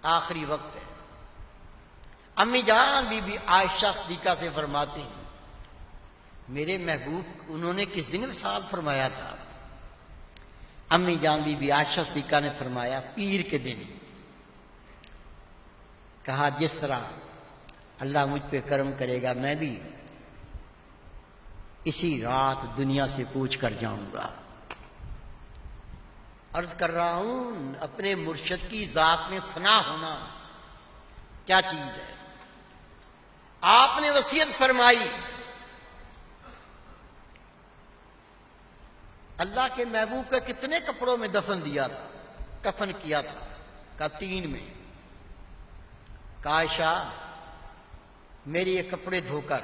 आखिरी वक्त है। अम्मी जान बीबी आयशा सिद्दीका से फरमाते हैं, मेरे महबूब उन्होंने किस दिन विसाल फरमाया था? अम्मी जान बीबी आयशा सिद्दीका ने फरमाया, पीर के दिन। कहा, जिस तरह अल्लाह मुझ पे करम करेगा मैं भी इसी रात दुनिया से कूच कर जाऊंगा। अर्ज कर रहा हूं, अपने मुर्शद की जात में फना होना क्या चीज है। आपने वसीयत फरमाई, अल्लाह के महबूब का कितने कपड़ों में दफन दिया था, कफन किया था? का 3 में। आयशा, मेरे ये कपड़े धोकर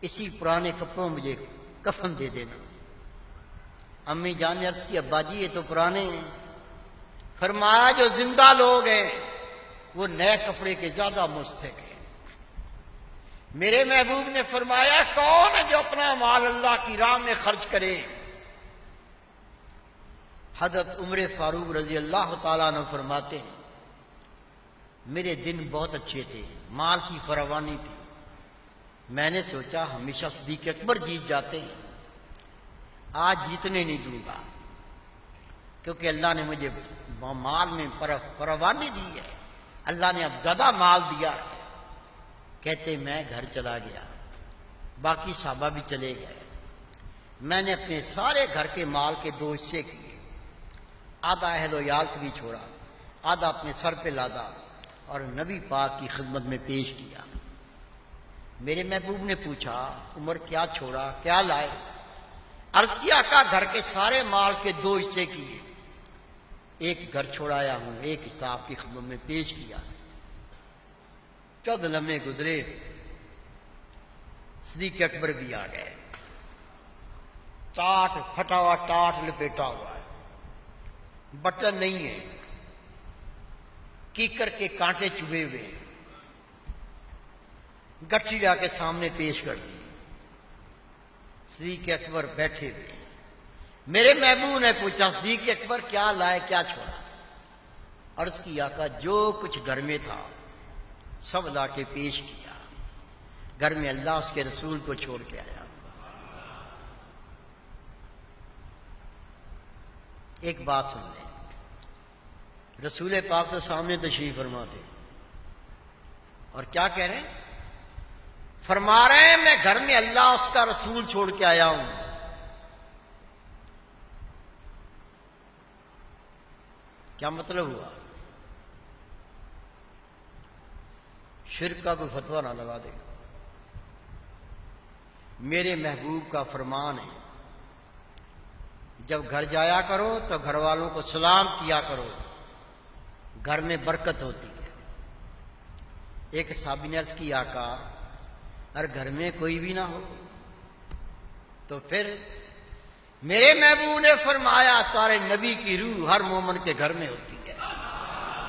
इसी पुराने कपड़ों में मुझे कफन दे देना। अम्मी जान ने अर्ज की, अब्बा जी ये तो पुराने हैं। फरमाया, जो जिंदा लोग हैं वो नए कपड़े के ज्यादा मुस्तहिक हैं। मेरे महबूब ने फरमाया, कौन है जो अपना माल अल्लाह की राह में खर्च करे? हजरत उमर फारूक रजी अल्लाह ताला अन्हु फरमाते हैं, मेरे दिन बहुत अच्छे थे, माल की फरावानी थी। मैंने सोचा हमेशा सिद्दीक अकबर जीत जाते हैं, आज जीतने नहीं दूंगा, क्योंकि अल्लाह ने मुझे माल में फरावानी दी है, अल्लाह ने अब ज्यादा माल दिया है। कहते मैं घर चला गया, बाकी साहबा भी चले गए। मैंने अपने सारे घर के माल के 2 हिस्से किए, आधा अहलो याल के लिए छोड़ा, आधा अपने सर पे लादा और नबी पाक की खिदमत में पेश किया। मेरे महबूब ने पूछा, उमर क्या छोड़ा, क्या लाए? अर्ज किया, का घर के सारे माल के 2 हिस्से किए, एक घर छोड़ाया हूं, एक हिस्सा आपकी खिदमत में पेश किया। चौद लम्हे गुजरे, सिद्दीक अकबर भी आ गए। टाट फटा हुआ, टाट लपेटा हुआ है, बटन नहीं है, कीकर के कांटे चुभे हुए, गठरी जाके सामने पेश कर दी। सिद्दीक अकबर बैठे हुए। मेरे महबूब ने पूछा, सिद्दीक अकबर क्या लाए, क्या छोड़ा? अर्ज किया, आका जो कुछ घर में था सब ला के पेश किया, घर में अल्लाह उसके रसूल को छोड़ के आया। एक बात सुन ले, रसूल पाक तो सामने तशरीफ फरमा थे और क्या कह रहे हैं? फरमा रहे हैं, मैं घर में अल्लाह उसका रसूल छोड़ के आया हूं। क्या मतलब हुआ? शिर्क का कोई फतवा ना लगा दे। मेरे महबूब का फरमान है, जब घर जाया करो तो घर वालों को सलाम किया करो, घर में बरकत होती है। एक साहबी ने अर्ज की, आका अगर घर में कोई भी ना हो तो फिर? मेरे महबूब ने फरमाया, तारे नबी की रूह हर मोमन के घर में होती है,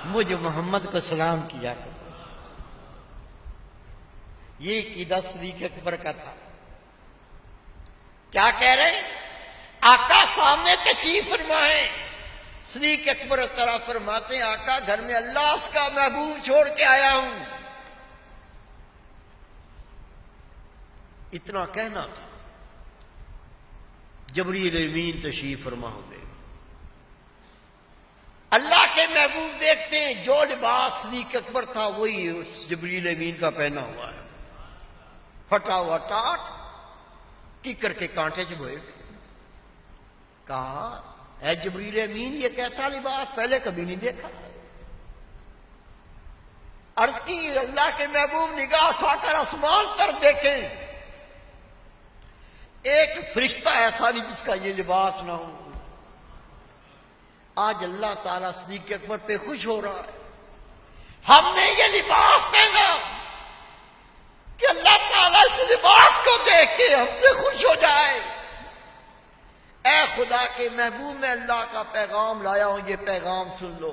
मुझ मोहम्मद को सलाम किया करो। ये कीदा सिद्दीक अकबर का था। क्या कह रहे? आका सामने तशरीफ फरमाए, सिद्दीक अकबर तरह फरमाते हैं, आका घर में अल्लाह उसका महबूब छोड़ के आया हूं। इतना कहना था, जबरील अमीन तशरीफ फरमा हो गए। अल्लाह के महबूब देखते हैं, जो लिबास सिद्दीक अकबर था वही उस जबरील अमीन का पहना हुआ है, फटा हुआ टाट, कीकर के कांटे चुभे। कहा, ऐ जबरील अमीन ये कैसा लिबास, पहले कभी नहीं देखा। अर्ज की, अल्लाह के महबूब निगाह उठाकर आसमान तर देखें, एक फरिश्ता ऐसा नहीं जिसका ये लिबास ना हो। आज अल्लाह ताला सिद्दीक अकबर पे खुश हो रहा है, हमने ये लिबास पहना कि अल्लाह ताला इस लिबास को देख के हमसे खुश हो जाए। ऐ खुदा के महबूब, में अल्लाह का पैगाम लाया हूं, ये पैगाम सुन लो।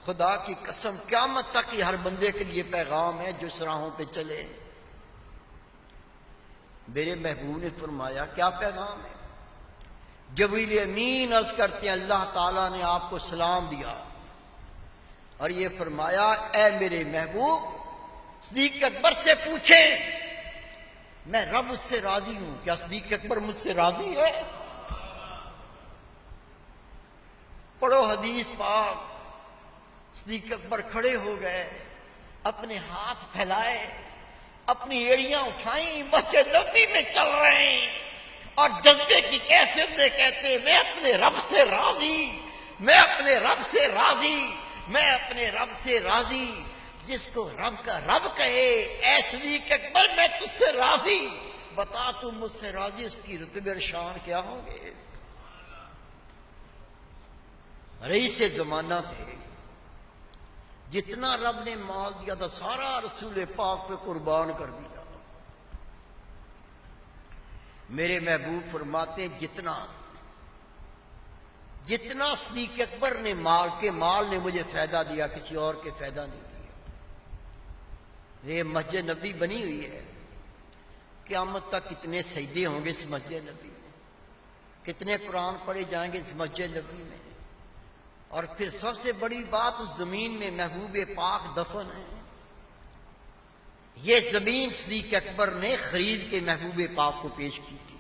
खुदा की कसम, क़यामत तक ही हर बंदे के लिए पैगाम है जो इस राहों पे चले। मेरे महबूब ने फरमाया, क्या पैगाम है? जबरील अमीन अर्ज करते हैं अल्लाह ताला ने आपको सलाम दिया और ये फरमाया, ए मेरे महबूब, सिद्दीक अकबर से पूछे मैं रब उससे राजी हूं। क्या सिद्दीक अकबर मुझसे राजी है? पढ़ो हदीस पाक। सिद्दीक अकबर खड़े हो गए, अपने हाथ फैलाए, अपनी एड़ियां उठाई, मस्जिद नबी में चल रहे हैं और जज्बे की कैफियत में कहते, मैं अपने रब से राजी, मैं अपने रब से राजी, मैं अपने रब से राजी। जिसको रब का रब कहे, ऐ सिद्दीक अकबर मैं तुझसे राजी, बता तू मुझसे राजी, उसकी रुतबे और शान क्या होंगे। रईसे जमाना थे, जितना रब ने माल दिया था सारा रसूल पाक पे कुर्बान कर दिया। मेरे महबूब फरमाते, जितना जितना सिद्दीक अकबर ने माल ने मुझे फायदा दिया, किसी और के फायदा नहीं दिया। ये मस्जिद नबी बनी हुई है, क़यामत तक कितने सजदे होंगे इस मस्जिद नबी में, कितने कुरान पढ़े जाएंगे इस मस्जिद नबी में। और फिर सबसे बड़ी बात, उस जमीन में महबूब पाक दफन है। ये जमीन सिद्दीक अकबर ने खरीद के महबूब पाक को पेश की थी।